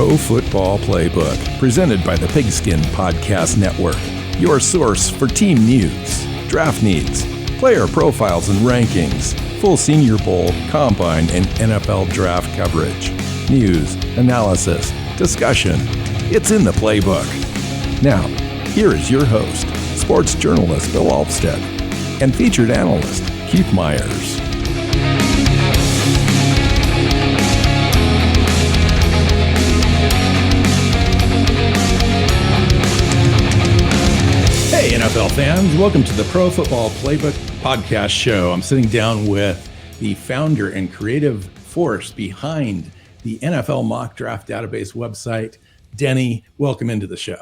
Pro Football Playbook, presented by the Pigskin Podcast Network, your source for team news, draft needs, player profiles and rankings, full Senior Bowl, Combine, and NFL draft coverage, news, analysis, discussion. It's in the playbook. Now, here is your host, sports journalist Bill Alvstad, and featured analyst Keith Myers. Hey, NFL fans, welcome to the Pro Football Playbook podcast show. I'm sitting down with the founder and creative force behind the NFL mock draft database website, Denny. Welcome into the show.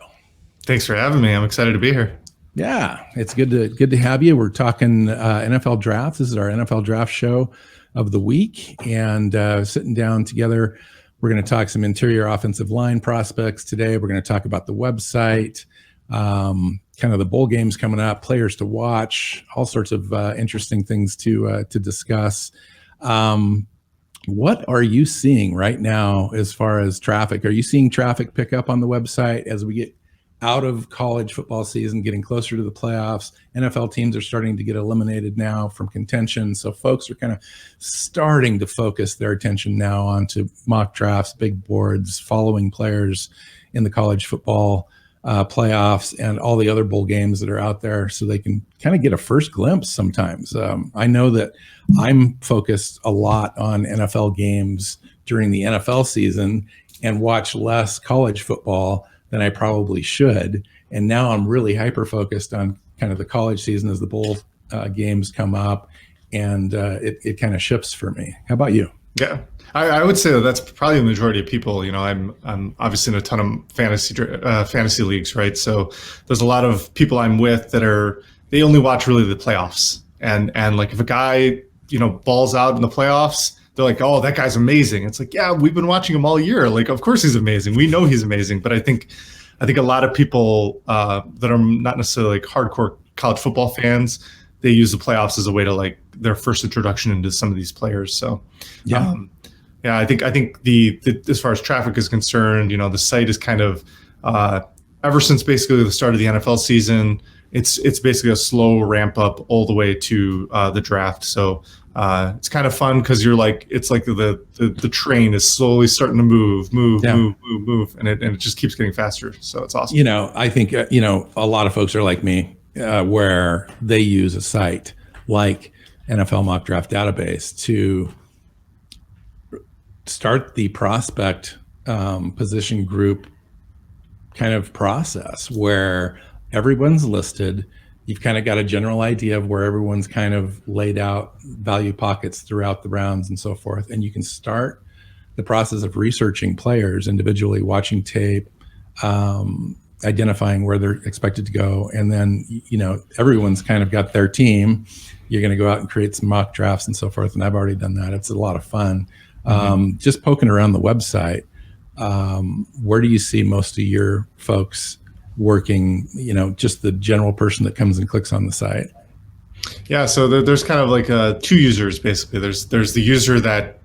Thanks for having me. I'm excited to be here. Yeah, it's good to have you. We're talking NFL drafts. This is our NFL draft show of the week, and sitting down together, we're going to talk some interior offensive line prospects today. We're going to talk about the website, kind of the bowl games coming up, players to watch, all sorts of interesting things to discuss. What are you seeing right now as far as traffic? Are you seeing traffic pick up on the website as we get out of college football season, getting closer to the playoffs? NFL teams are starting to get eliminated now from contention. So folks are kind of starting to focus their attention now onto mock drafts, big boards, following players in the college football playoffs and all the other bowl games that are out there, so they can kind of get a first glimpse sometimes. I know that I'm focused a lot on NFL games during the NFL season and watch less college football than I probably should. And now I'm really hyper-focused on kind of the college season as the bowl games come up, and it kind of shifts for me. How about you? Yeah, I would say that's probably the majority of people. You know, I'm obviously in a ton of fantasy leagues, right? So there's a lot of people I'm with that they only watch really the playoffs, and like if a guy, you know, balls out in the playoffs, they're like, oh, that guy's amazing. It's like, yeah, we've been watching him all year. Like, of course he's amazing. We know he's amazing. But I think a lot of people that are not necessarily like hardcore college football fans, they use the playoffs as a way to like their first introduction into some of these players. So, yeah, I think the as far as traffic is concerned, you know, the site is kind of ever since basically the start of the NFL season, it's basically a slow ramp up all the way to the draft. So it's kind of fun because you're like, it's like the train is slowly starting to move, and it just keeps getting faster. So it's awesome. You know, I think a lot of folks are like me, where they use a site like NFL Mock Draft Database to start the prospect position group kind of process where everyone's listed. You've kind of got a general idea of where everyone's kind of laid out value pockets throughout the rounds and so forth. And you can start the process of researching players individually, watching tape, identifying where they're expected to go. And then, you know, everyone's kind of got their team. You're going to go out and create some mock drafts and so forth. And I've already done that. It's a lot of fun. Just poking around the website, where do you see most of your folks working, you know, just the general person that comes and clicks on the site? Yeah, so there's kind of like two users, basically. There's the user that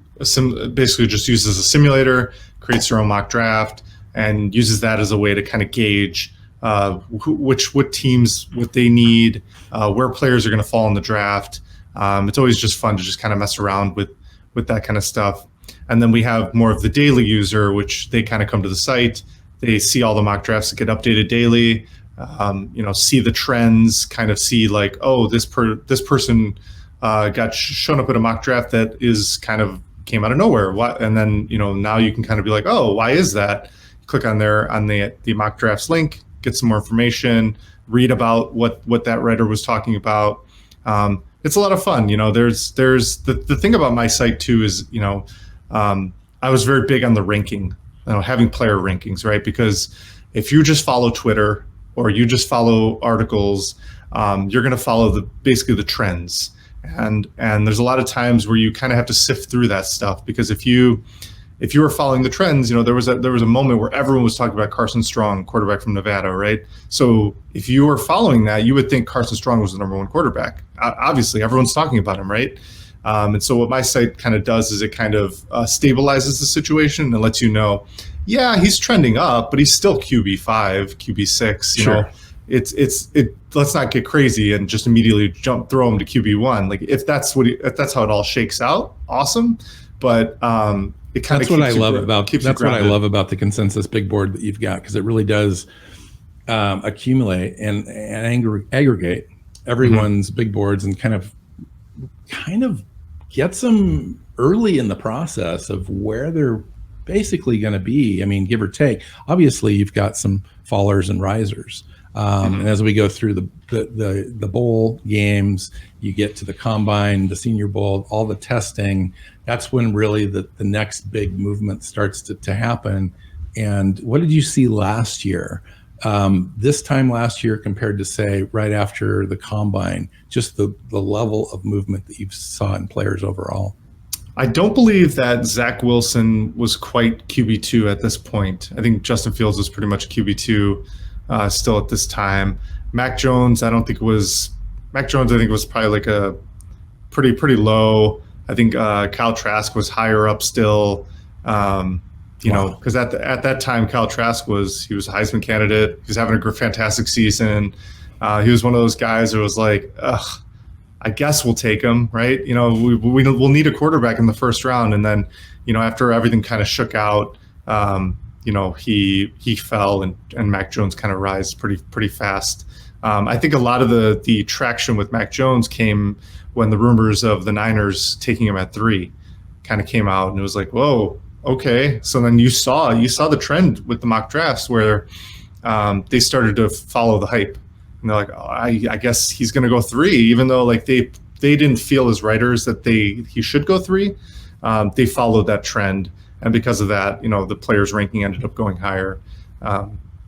basically just uses a simulator, creates their own mock draft, and uses that as a way to kind of gauge what teams, what they need, where players are going to fall in the draft. It's always just fun to just kind of mess around with that kind of stuff. And then we have more of the daily user, which they kind of come to the site. They see all the mock drafts that get updated daily, you know, see the trends, kind of see like, oh, this person got shown up in a mock draft that is kind of came out of nowhere. What? And then, you know, now you can kind of be like, oh, why is that? Click on the mock drafts link, get some more information, read about what that writer was talking about. It's a lot of fun. You know, there's the thing about my site too is, you know, I was very big on the ranking, you know, having player rankings, right? Because if you just follow Twitter or you just follow articles, you're going to follow basically the trends. And there's a lot of times where you kind of have to sift through that stuff, because if you were following the trends, you know, there was a moment where everyone was talking about Carson Strong, quarterback from Nevada, right? So if you were following that, you would think Carson Strong was the number one quarterback. Obviously, everyone's talking about him, right? And so what my site kind of does is it kind of stabilizes the situation and lets you know, yeah, he's trending up, but he's still QB5, QB6. You know, it's let's not get crazy and just immediately throw him to QB1. Like if that's how it all shakes out, awesome. But it kind of what I love about the consensus big board that you've got, because it really does accumulate and aggregate everyone's big boards and kind of gets them early in the process of where they're basically going to be. I mean, give or take. Obviously, you've got some fallers and risers. And as we go through the bowl games, you get to the combine, the Senior Bowl, all the testing. That's when really the next big movement starts to happen. And what did you see last year? This time last year compared to, say, right after the combine, just the level of movement that you saw in players overall? I don't believe that Zach Wilson was quite QB2 at this point. I think Justin Fields was pretty much QB2 still at this time. Mac Jones, I think was probably like a pretty low. I think Kyle Trask was higher up still. You know, because at that time, Kyle Trask he was a Heisman candidate. He was having a fantastic season. He was one of those guys that was like, ugh, I guess we'll take him, right? You know, we'll need a quarterback in the first round. And then, you know, after everything kind of shook out, you know, he fell and Mac Jones kind of rise pretty fast. I think a lot of the traction with Mac Jones came when the rumors of the Niners taking him at 3 kind of came out, and it was like, whoa, okay. So then you saw the trend with the mock drafts where they started to follow the hype, and they're like, oh, I guess he's going to go 3, even though like they didn't feel as writers that he should go 3. They followed that trend. And because of that, you know, the player's ranking ended up going higher.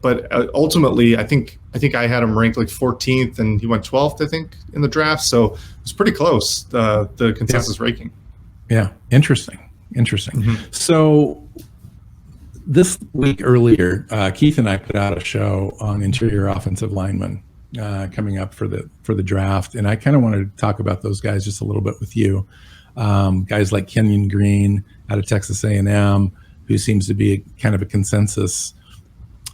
But ultimately, I think I had him ranked like 14th, and he went 12th, I think, in the draft. So it was pretty close, the consensus ranking. Yeah, interesting. So this week earlier, Keith and I put out a show on interior offensive linemen coming up for the draft, and I kind of wanted to talk about those guys just a little bit with you. Guys like Kenyon Green out of Texas A&M, who seems to be kind of a consensus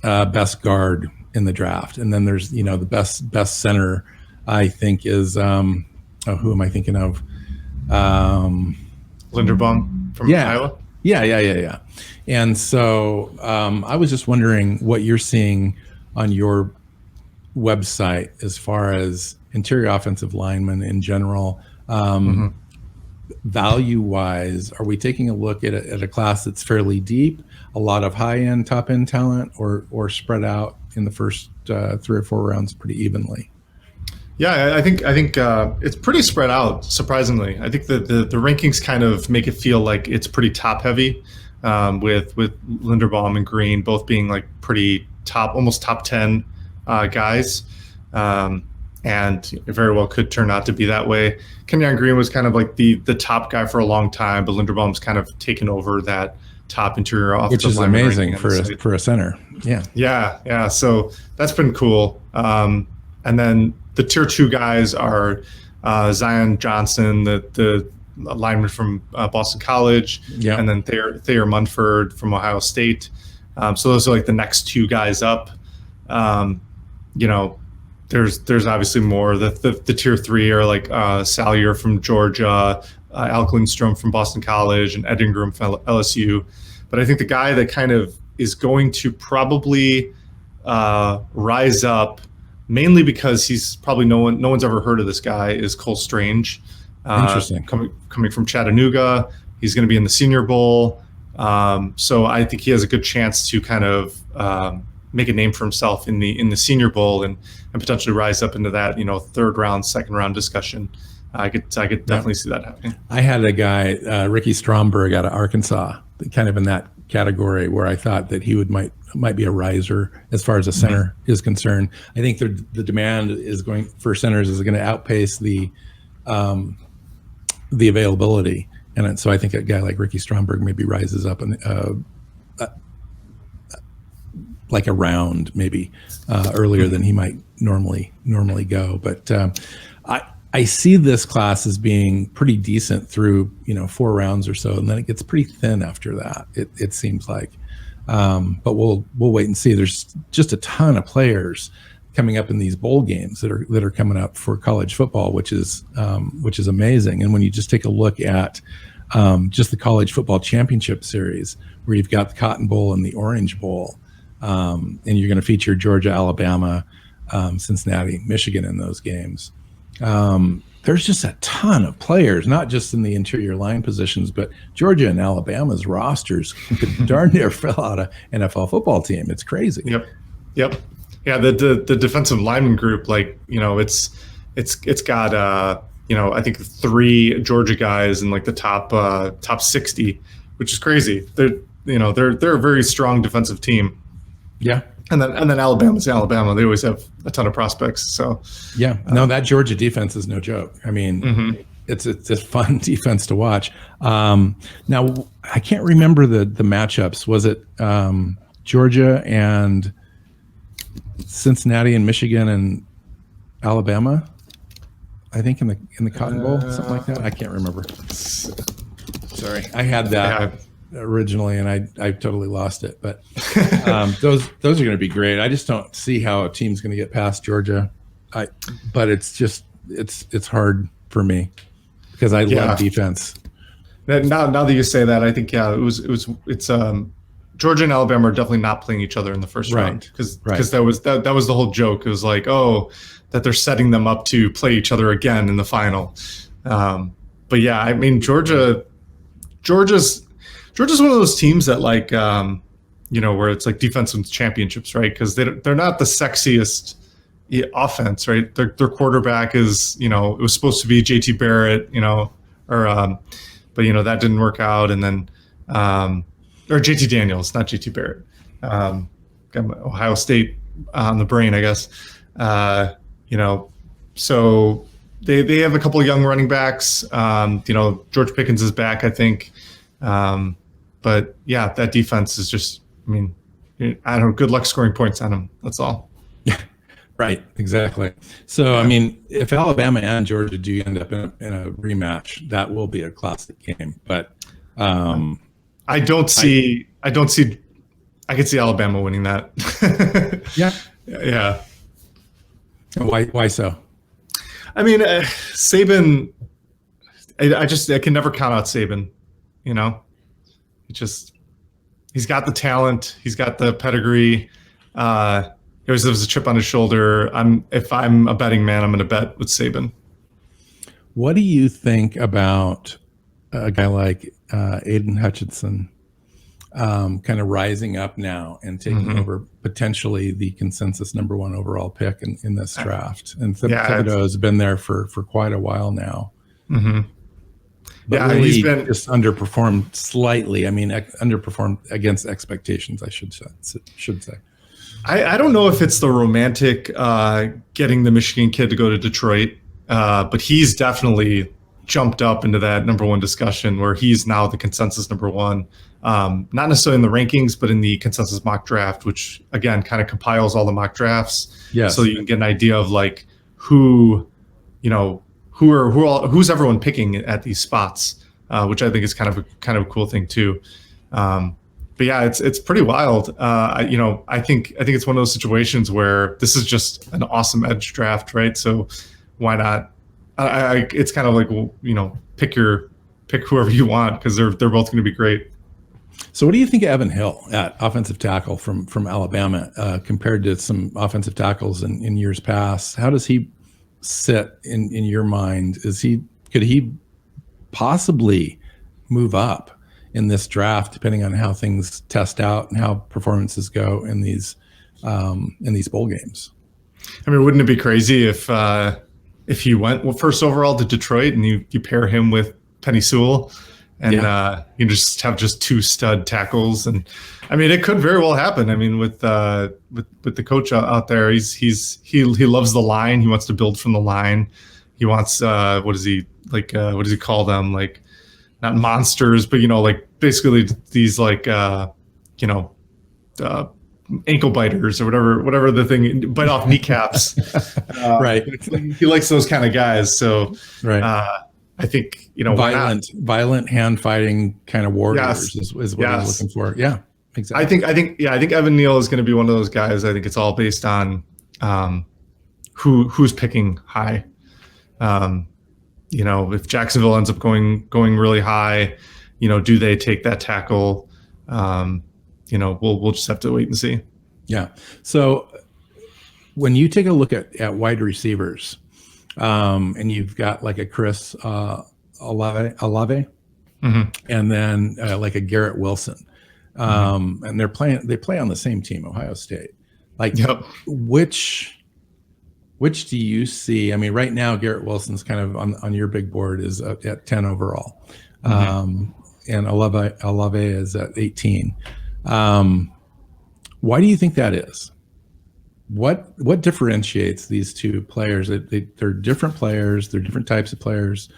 best guard in the draft. And then there's, you know, the best center, I think, is who am I thinking of? Linderbaum from Iowa. Yeah. And so I was just wondering what you're seeing on your website as far as interior offensive linemen in general. Value-wise, are we taking a look at a class that's fairly deep, a lot of high-end, top-end talent, or spread out in the first 3 or 4 rounds pretty evenly? Yeah, I think it's pretty spread out, surprisingly. I think that the rankings kind of make it feel like it's pretty top-heavy, with Linderbaum and Green both being like pretty almost top 10 guys. And it very well could turn out to be that way. Kenyon Green was kind of like the top guy for a long time, but Linderbaum's kind of taken over that top interior offensive, which is amazing for a center. Yeah. So that's been cool. And then the tier 2 guys are Zion Johnson, the lineman from Boston College, and then Thayer Munford from Ohio State. So those are like the next 2 guys up. You know, there's obviously more. The tier 3 are like Salyer from Georgia, Alec Lindstrom from Boston College, and Ed Ingram from LSU. But I think the guy that kind of is going to probably rise up, mainly because he's probably no one's ever heard of this guy, is Cole Strange. Interesting. Coming from Chattanooga, he's going to be in the Senior Bowl. So I think he has a good chance to kind of make a name for himself in the Senior Bowl and potentially rise up into that, you know, 3rd round, 2nd round discussion. I could definitely see that happening. I had a guy, Ricky Stromberg out of Arkansas, kind of in that category, where I thought that he might be a riser as far as a center is concerned. I think the demand is going for centers is going to outpace the availability, and so I think a guy like Ricky Stromberg maybe rises up and like a round maybe earlier than he might normally go. But I see this class as being pretty decent through, you know, 4 rounds or so, and then it gets pretty thin after that. It seems like But we'll wait and see. There's just a ton of players coming up in these bowl games that are coming up for college football, which is amazing. And when you just take a look at just the college football championship series, where you've got the Cotton Bowl and the Orange Bowl, and you're going to feature Georgia, Alabama, Cincinnati, Michigan in those games. There's just a ton of players, not just in the interior line positions, but Georgia and Alabama's rosters could darn near fill out an NFL football team. It's crazy. Yep. Yeah, the defensive lineman group, like, it's got I think 3 Georgia guys in like the top 60, which is crazy. They're a very strong defensive team. Yeah. And then Alabama's Alabama. They always have a ton of prospects. So yeah, no, that Georgia defense is no joke. I mean, it's a fun defense to watch. Now I can't remember the matchups. Was it Georgia and Cincinnati and Michigan and Alabama? I think in the Cotton Bowl, something like that. I can't remember. Sorry, I had that originally, and I totally lost it. But those are going to be great. I just don't see how a team's going to get past Georgia. But it's hard for me because I love defense. Now that you say that, I think it's Georgia and Alabama are definitely not playing each other in the first round because that was the whole joke. It was like, that they're setting them up to play each other again in the final. But yeah, I mean, Georgia's one of those teams that like, where it's like defense wins championships, right? Because they're not the sexiest offense, right? Their quarterback is, it was supposed to be JT Barrett, but that didn't work out. And then, or JT Daniels, not JT Barrett. Got Ohio State on the brain, I guess. So they have a couple of young running backs. George Pickens is back, I think. But yeah, that defense is just, I mean, I don't know, good luck scoring points on them. That's all. Right, exactly. So, I mean, if Alabama and Georgia do end up in a rematch, that will be a classic game. But I could see Alabama winning that. Yeah. Why so? I mean, Saban, I can never count out Saban, he's got the talent, he's got the pedigree. He always has a chip on his shoulder. If I'm a betting man, I'm going to bet with Saban. What do you think about a guy like Aiden Hutchinson kind of rising up now and taking over potentially the consensus #1 overall pick in this draft? And Thibodeau has been there for quite a while now. But really he's been just underperformed slightly. I mean, underperformed against expectations, I should say. I don't know if it's the romantic getting the Michigan kid to go to Detroit, but he's definitely jumped up into that #1 discussion where he's now the consensus #1. Not necessarily in the rankings, but in the consensus mock draft, which again kind of compiles all the mock drafts, so you can get an idea of like who's everyone picking at these spots, which I think is kind of a cool thing too. But yeah, it's pretty wild. I think it's one of those situations where this is just an awesome edge draft, right? So why not? It's kind of like, pick whoever you want because they're both going to be great. So what do you think of Evan Hill at offensive tackle from Alabama compared to some offensive tackles in years past? How does he sit in your mind? Could he possibly move up in this draft, depending on how things test out and how performances go in these bowl games? I mean, wouldn't it be crazy if he went first overall to Detroit and you pair him with Penei Sewell and you just have two stud tackles? And I mean, it could very well happen. I mean, with the coach out there, he loves the line. He wants to build from the line. He wants what does he call them? Like, not monsters, but like basically these like ankle biters or whatever the thing, bite off kneecaps. Right. He likes those kind of guys. So I think violent hand fighting kind of warriors is what he's looking for. Yeah. exactly. I think Evan Neal is going to be one of those guys. I think it's all based on who's picking high. If Jacksonville ends up going really high, do they take that tackle? We'll just have to wait and see. Yeah. So when you take a look at wide receivers, and you've got like a Chris Olave, and then like a Garrett Wilson, and they play on the same team, Ohio State. Like, which do you see? I mean, right now Garrett Wilson's kind of on your big board is at 10 overall, and Olave is at 18. Why do you think that is? What differentiates these two players? They're different players. They're different types of players,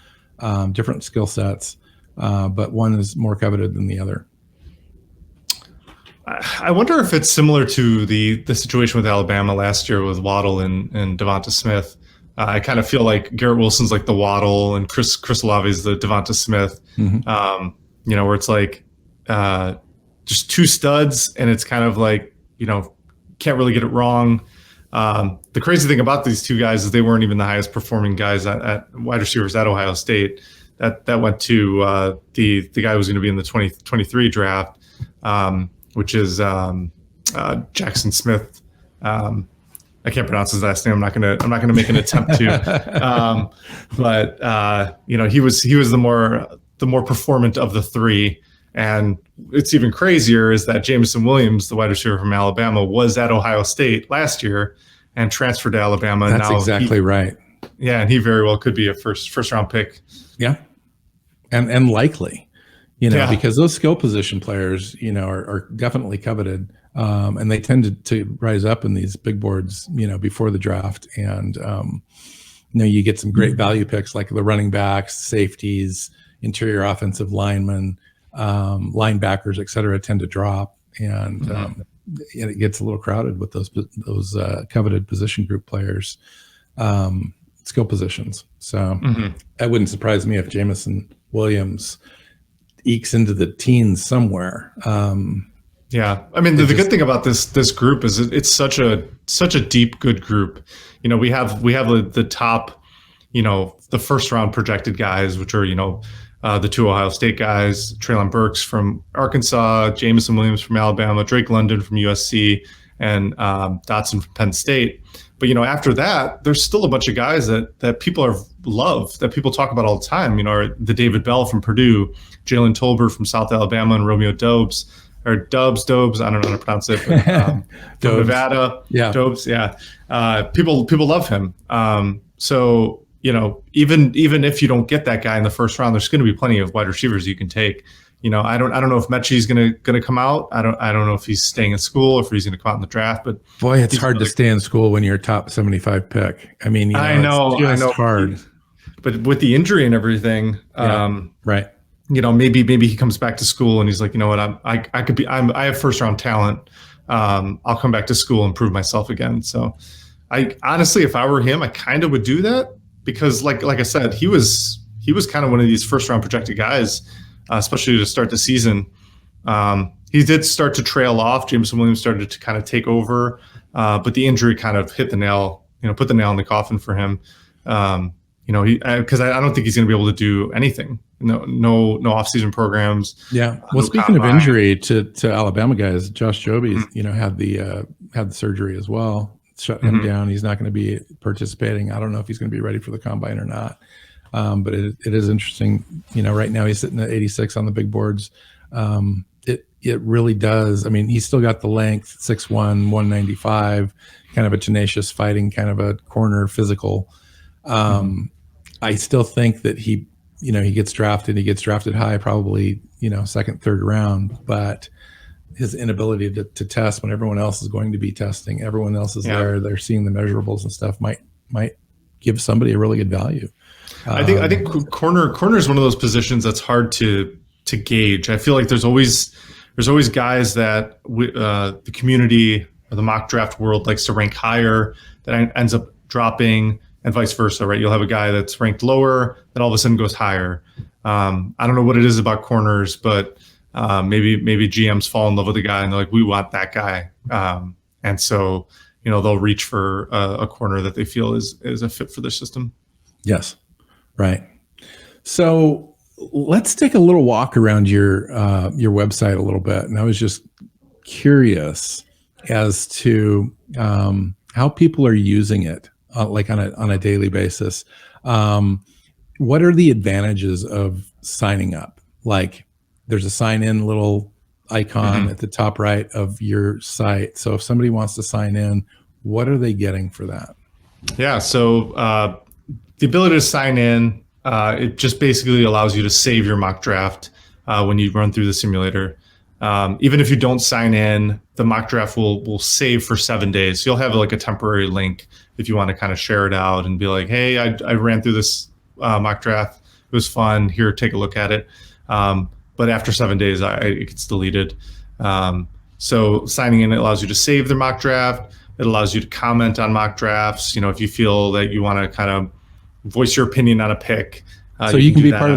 different skill sets, but one is more coveted than the other. I wonder if it's similar to the situation with Alabama last year with Waddle and Devonta Smith. I kind of feel like Garrett Wilson's like the Waddle and Chris Olave is the Devonta Smith. Where it's like just two studs, and it's kind of like can't really get it wrong. The crazy thing about these two guys is they weren't even the highest performing guys at wide receivers at Ohio State. That went to the guy who was going to be in the 2023 draft, which is Jackson Smith. I can't pronounce his last name. I'm not gonna make an attempt to. But he was the more performant of the three. And it's even crazier is that Jameson Williams, the wide receiver from Alabama, was at Ohio State last year and transferred to Alabama. That's exactly right. Yeah, and he very well could be a first round pick. Yeah, and likely, because those skill position players, are definitely coveted, and they tend to rise up in these big boards, before the draft, and you get some great value picks like the running backs, safeties, interior offensive linemen. Linebackers, et cetera, tend to drop, and it gets a little crowded with those coveted position group players, skill positions. So that wouldn't surprise me if Jameson Williams ekes into the teens somewhere. Yeah, I mean the good thing about this group is it's such a deep good group. We have the top, the first round projected guys, which are the two Ohio State guys, Treylon Burks from Arkansas, Jameson Williams from Alabama, Drake London from USC, and Dotson from Penn State. But after that, there's still a bunch of guys that people love, that people talk about all the time. The David Bell from Purdue, Jalen Tolbert from South Alabama, and Romeo Dobbs, I don't know how to pronounce it, but from Nevada, Dobbs, people love him. So even if you don't get that guy in the first round, there's going to be plenty of wide receivers you can take. I don't know if Mechie's going to come out. I don't know if he's staying in school or if he's going to come out in the draft. But boy, it's hard to stay in school when you're a top 75 pick. I mean, I know, it's just hard. But with the injury and everything, right. Maybe he comes back to school and he's like, what, I have first round talent. I'll come back to school and prove myself again. So I honestly, if I were him, I kind of would do that. Because like I said, he was kind of one of these first round projected guys, especially to start the season. He did start to trail off. Jameson Williams started to kind of take over, but the injury kind of hit the nail, put the nail in the coffin for him. Because I don't think he's going to be able to do anything. No off-season programs. Yeah. Well, speaking of injury to Alabama guys, Josh Jobe, had the surgery as well. Shut him down. He's not going to be participating. I don't know if he's going to be ready for the combine or not. But it is interesting. Right now he's sitting at 86 on the big boards. It really does. I mean, he's still got the length, 6'1", 195, kind of a tenacious fighting, kind of a corner physical. I still think that he gets drafted. He gets drafted high, probably, second, third round, but his inability to test when everyone else is going to be testing, everyone else is there, they're seeing the measurables and stuff, might give somebody a really good value. I think corner is one of those positions that's hard to gauge. I feel like there's always guys that the community or the mock draft world likes to rank higher that ends up dropping, and vice versa, right? You'll have a guy that's ranked lower that all of a sudden goes higher. I don't know what it is about corners, but Maybe GMs fall in love with a guy and they're like, we want that guy. And so, they'll reach for a corner that they feel is a fit for their system. Yes. Right. So let's take a little walk around your website a little bit. And I was just curious as to how people are using it, like on a daily basis. What are the advantages of signing up? Like, there's a sign in little icon at the top right of your site. So if somebody wants to sign in, what are they getting for that? Yeah. So the ability to sign in, it just basically allows you to save your mock draft when you run through the simulator. Even if you don't sign in, the mock draft will save for 7 days. So you'll have like a temporary link if you want to kind of share it out and be like, hey, I ran through this mock draft. It was fun. Here, take a look at it. But after 7 days, it gets deleted. So signing in, it allows you to save the mock draft. It allows you to comment on mock drafts. If you feel that you want to kind of voice your opinion on a pick. So you can be part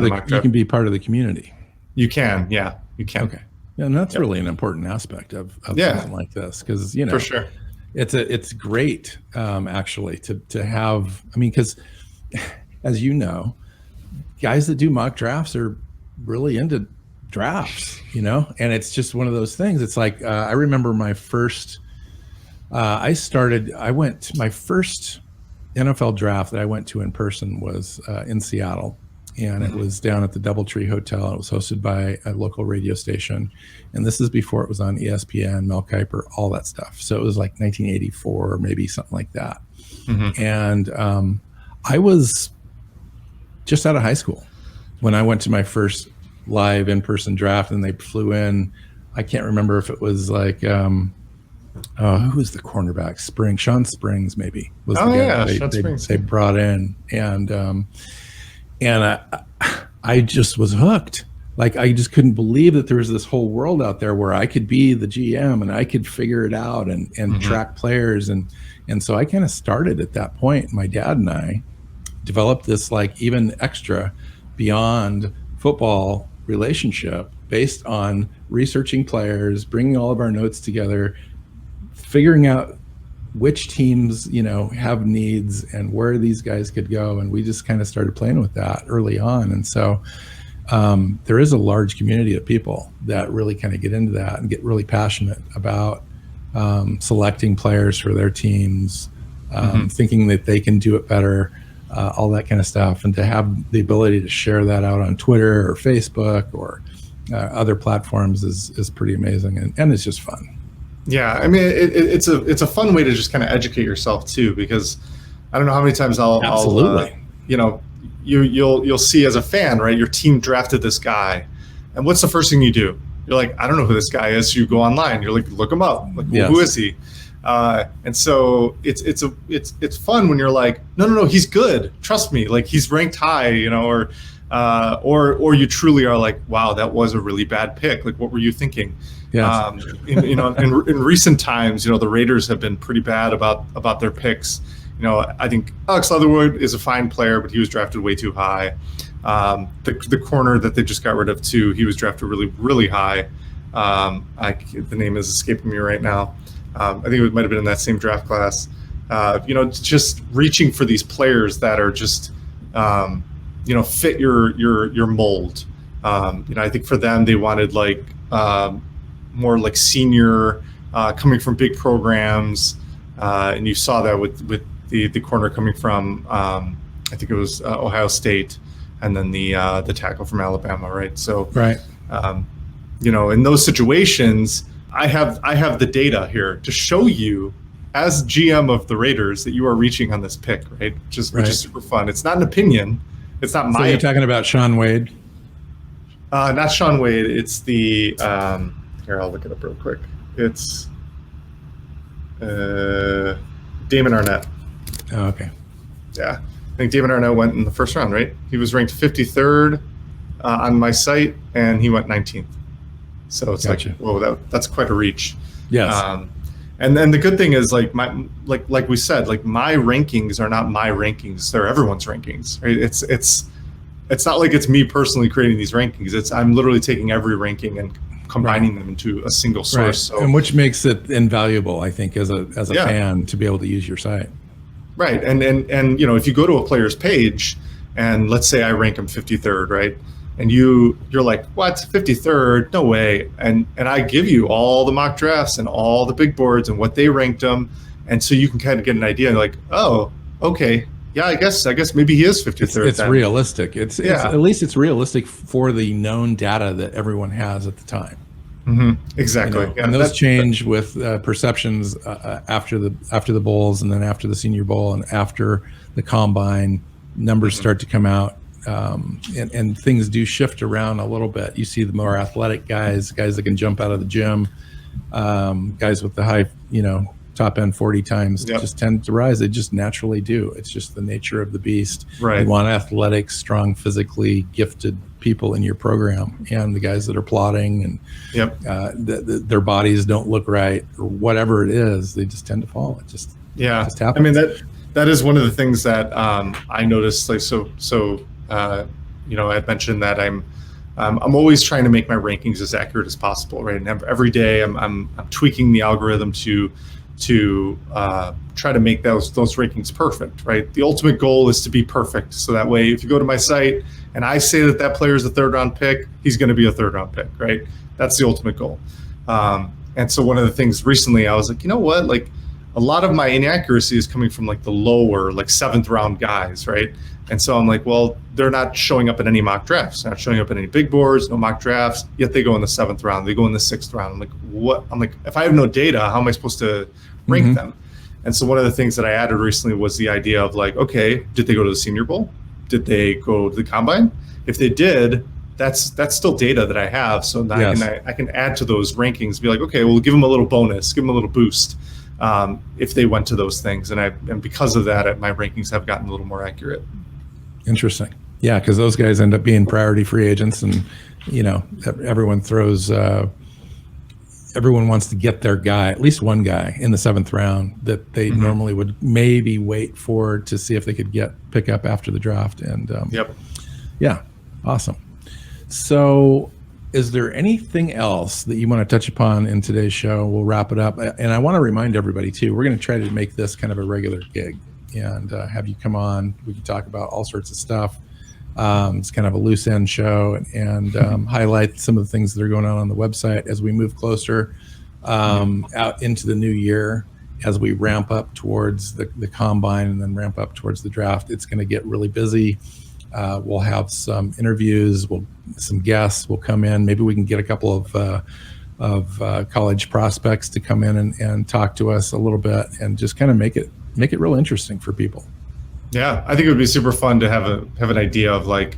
of the community. You can, yeah, you can. Okay. Yeah, and that's really an important aspect of something like this, because for sure, it's great actually to have. I mean, because as you know, guys that do mock drafts are really into drafts, and it's just one of those things. It's like I remember my first. My first NFL draft that I went to in person was in Seattle. And it was down at the Doubletree Hotel. It was hosted by a local radio station. And this is before it was on ESPN, Mel Kiper, all that stuff. So it was like 1984 or maybe something like that. And I was just out of high school when I went to my first live in-person draft, and they flew in. I can't remember if it was like, who was the cornerback? Sean Springs maybe was the guy they brought in. And I just was hooked. Like, I just couldn't believe that there was this whole world out there where I could be the GM and I could figure it out and track players. And so I kind of started at that point. My dad and I developed this like even extra beyond football relationship based on researching players, bringing all of our notes together, figuring out which teams, have needs and where these guys could go. And we just kind of started playing with that early on. And so there is a large community of people that really kind of get into that and get really passionate about selecting players for their teams, thinking that they can do it better, all that kind of stuff. And to have the ability to share that out on Twitter or Facebook or other platforms is pretty amazing. And it's just fun. Yeah, I mean, it's a fun way to just kind of educate yourself too, because I don't know how many times Absolutely. You'll see as a fan, right? Your team drafted this guy, and what's the first thing you do? You're like, I don't know who this guy is. So you go online. You're like, look him up. Like, well, who is he? And so it's fun when you're like, no, he's good. Trust me. Like, he's ranked high, or you truly are like, wow, that was a really bad pick. Like, what were you thinking? Yes. In recent times, the Raiders have been pretty bad about their picks. I think Alex Leatherwood is a fine player, but he was drafted way too high. The corner that they just got rid of too, he was drafted really, really high. The name is escaping me right now. I think it might have been in that same draft class. Just reaching for these players that are just, fit your mold. I think for them, they wanted like more like senior, coming from big programs, and you saw that with the corner coming from I think it was Ohio State, and then the tackle from Alabama, right? So right, in those situations, I have the data here to show you as GM of the Raiders that you are reaching on this pick, right? Which is super fun. It's not an opinion. It's not my. So you're talking about Shaun Wade? Not Shaun Wade. It's the here. I'll look it up real quick. It's Damon Arnett. Oh, okay. Yeah, I think Damon Arnett went in the first round, right? He was ranked 53rd on my site, and he went 19th. So it's like, whoa, that's quite a reach. Yes. And then the good thing is, like we said, like, my rankings are not my rankings; they're everyone's rankings. Right? It's not like it's me personally creating these rankings. I'm literally taking every ranking and combining them into a single source. Right. So, And which makes it invaluable, I think, as a fan to be able to use your site. Right. And if you go to a player's page and let's say I rank him 53rd, right? And you're like, what, 53rd? No way. And I give you all the mock drafts and all the big boards and what they ranked them. And so you can kind of get an idea like, oh, okay. Yeah, I guess maybe he is 53rd. It's realistic. It's at least it's realistic for the known data that everyone has at the time. Mm-hmm. Exactly. And those change with perceptions after the bowls, and then after the Senior Bowl, and after the combine. Numbers start to come out, and things do shift around a little bit. You see the more athletic guys that can jump out of the gym, guys with the high, top end 40 times just tend to rise. They just naturally do. It's just the nature of the beast. Right. You want athletic, strong, physically gifted people in your program, and the guys that are plotting and their bodies don't look right or whatever it is, they just tend to fall. It just happens. I mean, that is one of the things that I noticed. Like I had mentioned that I'm always trying to make my rankings as accurate as possible, right? And every day I'm tweaking the algorithm to try to make those rankings perfect, right? The ultimate goal is to be perfect. So that way, if you go to my site and I say that player is a 3rd round pick, he's going to be a 3rd round pick, right? That's the ultimate goal. And so one of the things recently, I was like, you know what? Like a lot of my inaccuracy is coming from like the lower, like 7th round guys, right? And so I'm like, well, they're not showing up in any mock drafts, not showing up in any big boards, no mock drafts, yet they go in the 7th round, they go in the 6th round. I'm like, what? I'm like, if I have no data, how am I supposed to rank them? And so one of the things that I added recently was the idea of like, okay, did they go to the Senior Bowl? Did they go to the combine? If they did, that's still data that I have. So now I can add to those rankings, be like, okay, we'll give them a little bonus, give them a little boost if they went to those things. And because of that, my rankings have gotten a little more accurate. Interesting. Yeah, because those guys end up being priority free agents, and everyone wants to get their guy, at least one guy in the 7th round that they normally would maybe wait for to see if they could pick up after the draft. And yeah, awesome. So is there anything else that you want to touch upon in today's show? We'll wrap it up. And I want to remind everybody too, we're going to try to make this kind of a regular gig and have you come on. We can talk about all sorts of stuff. It's kind of a loose end show, and highlight some of the things that are going on the website as we move closer out into the new year, as we ramp up towards the combine and then ramp up towards the draft. It's going to get really busy. We'll have some interviews, some guests will come in. Maybe we can get a couple of college prospects to come in and talk to us a little bit, and just kind of make it real interesting for people. Yeah, I think it would be super fun to have an idea of like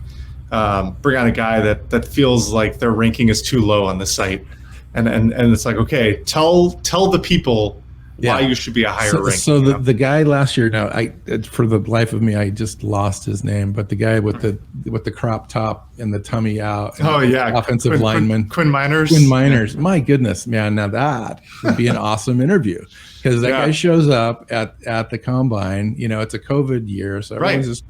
bring on a guy that feels like their ranking is too low on the site, and it's like, okay, tell the people why you should be a higher rank. So the guy last year, now for the life of me, I just lost his name, but the guy with the crop top and the tummy out. Offensive lineman. Quinn Miners. My goodness, man, now that would be an awesome interview. Because that guy shows up at the combine, it's a COVID year, so everyone's just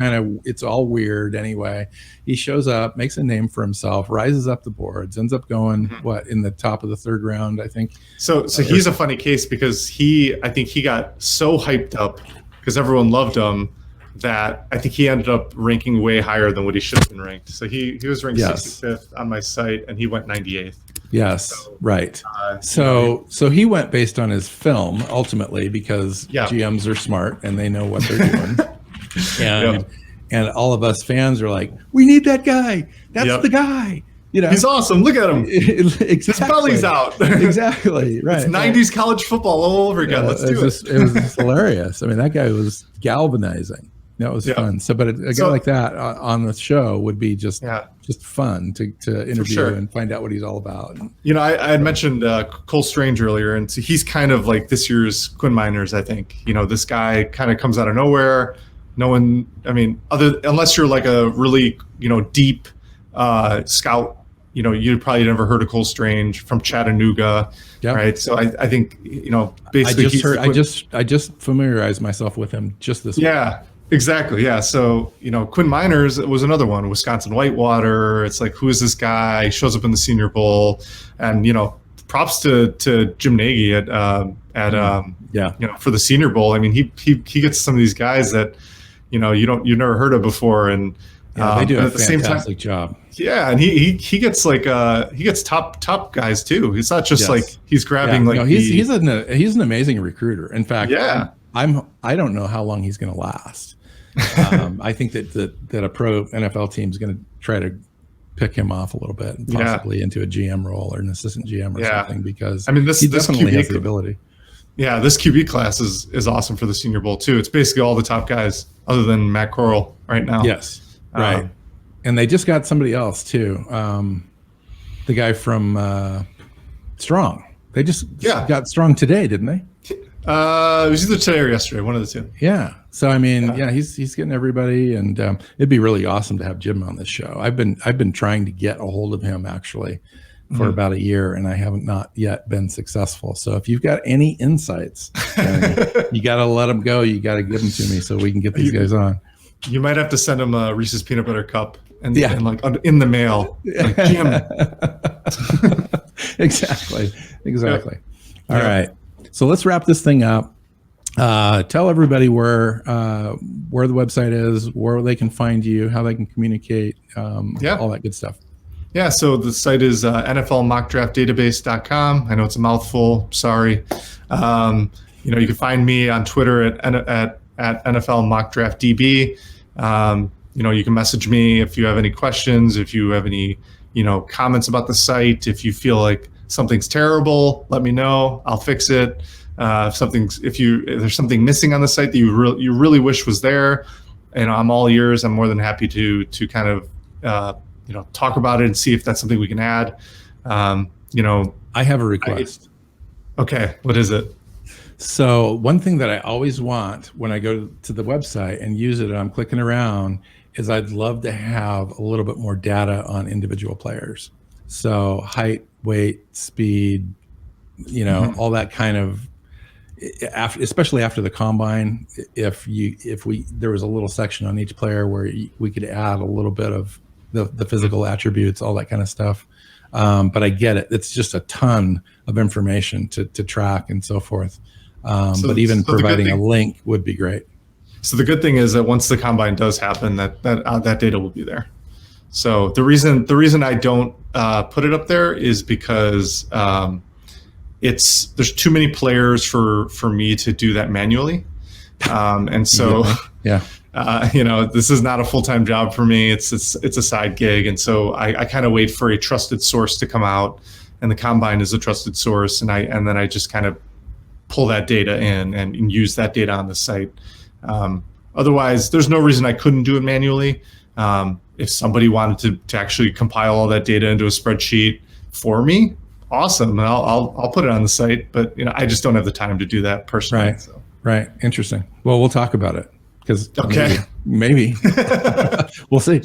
it's all weird anyway. He shows up, makes a name for himself, rises up the boards, ends up going in the top of the 3rd round, I think. So he's a funny case because I think he got so hyped up because everyone loved him that I think he ended up ranking way higher than what he should have been ranked. So he was ranked 65th on my site, and he went 98th. Yes, so, right. So he went based on his film ultimately, because GMs are smart and they know what they're doing. And all of us fans are like, we need that guy. That's the guy. He's awesome. Look at him. Exactly. His belly's out. Exactly. Right. It's 90s college football all over again. Let's do it. It was just hilarious. I mean, that guy was galvanizing. That was fun. So, but a guy like that on the show would be just fun to interview and find out what he's all about. I had mentioned Cole Strange earlier, and so he's kind of like this year's Quinn Miners, I think. This guy kind of comes out of nowhere. No one, unless you're like a really, deep scout, you probably never heard of Cole Strange from Chattanooga, right? So I think, basically I just familiarized myself with him just this week. Exactly. Yeah. So, Quinn Miners was another one, Wisconsin Whitewater. It's like, who is this guy? He shows up in the Senior Bowl, and, props to Jim Nagy for the Senior Bowl. I mean, he gets some of these guys that, you've never heard of before. And they do a at the same time, fantastic job. Yeah. And he gets he gets top guys too. It's not just like he's grabbing he's an amazing recruiter. In fact, yeah. I don't know how long he's going to last. I think that a pro NFL team is going to try to pick him off a little bit and possibly into a GM role or an assistant GM or something, because he definitely has the ability. Yeah, this QB class is awesome for the Senior Bowl too. It's basically all the top guys other than Matt Corral right now. Yes, right. And they just got somebody else too. The guy from Strong. They just got Strong today, didn't they? It was either today or yesterday, one of the two. Yeah. So I mean, he's getting everybody, and it'd be really awesome to have Jim on this show. I've been trying to get a hold of him actually for about a year, and I haven't not yet been successful. So if you've got any insights, you got to let them go. You got to give them to me so we can get these guys on. You might have to send him a Reese's peanut butter cup and like in the mail, like, Jim. Exactly. All right. So let's wrap this thing up. Tell everybody where the website is, where they can find you, how they can communicate, all that good stuff. Yeah, so the site is NFLmockdraftdatabase.com. I know it's a mouthful. Sorry. You can find me on Twitter at NFLmockdraftDB. You can message me if you have any questions, if you have any, comments about the site. If you feel like something's terrible, let me know. I'll fix it. If there's something missing on the site that you really wish was there, I'm all ears. I'm more than happy to kind of talk about it and see if that's something we can add. I have a request. Okay, what is it? So one thing that I always want when I go to the website and use it and I'm clicking around is I'd love to have a little bit more data on individual players. So height, weight, speed, all that kind of, especially after the combine, if there was a little section on each player where we could add a little bit of the physical attributes, all that kind of stuff. But I get it. It's just a ton of information to track and so forth. But even providing a link would be great. So the good thing is that once the combine does happen, that data will be there. So the reason I don't put it up there is because there's too many players for me to do that manually, and so this is not a full-time job for me. It's a side gig, and so I kind of wait for a trusted source to come out, and the combine is a trusted source, and then I just kind of pull that data in and use that data on the site. Otherwise, there's no reason I couldn't do it manually. If somebody wanted to actually compile all that data into a spreadsheet for me, awesome. And I'll put it on the site, but I just don't have the time to do that personally. Right. So. Right. Interesting. Well, we'll talk about it because maybe. We'll see.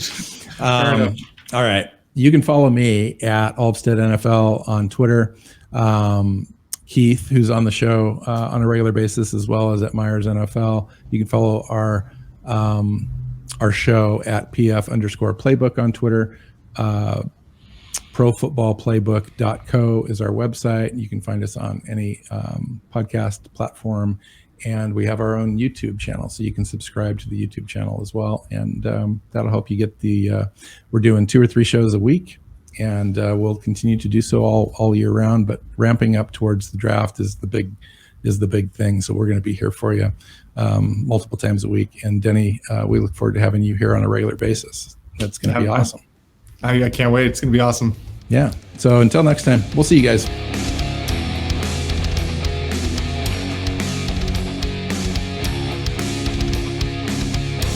All right. You can follow me at Alvstad NFL on Twitter. Keith, who's on the show on a regular basis, as well as at Myers NFL. You can follow our show at PF_Playbook on Twitter. Pro Football Playbook.co is our website. You can find us on any podcast platform, and we have our own YouTube channel, so you can subscribe to the YouTube channel as well, and that'll help you get we're doing 2 or 3 shows a week, and we'll continue to do so all year round, but ramping up towards the draft is the big thing. So we're going to be here for you multiple times a week. And Denny, we look forward to having you here on a regular basis. That's going to be awesome. I can't wait. It's going to be awesome. Yeah. So until next time, we'll see you guys.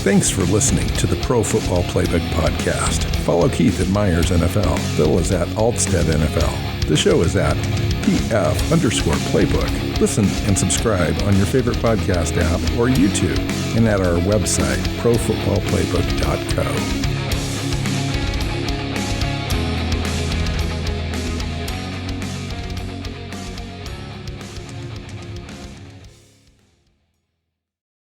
Thanks for listening to the Pro Football Playbook podcast. Follow Keith at Myers NFL. Bill is at Alvstad NFL. The show is at PF_Playbook. Listen and subscribe on your favorite podcast app or YouTube, and at our website, profootballplaybook.co.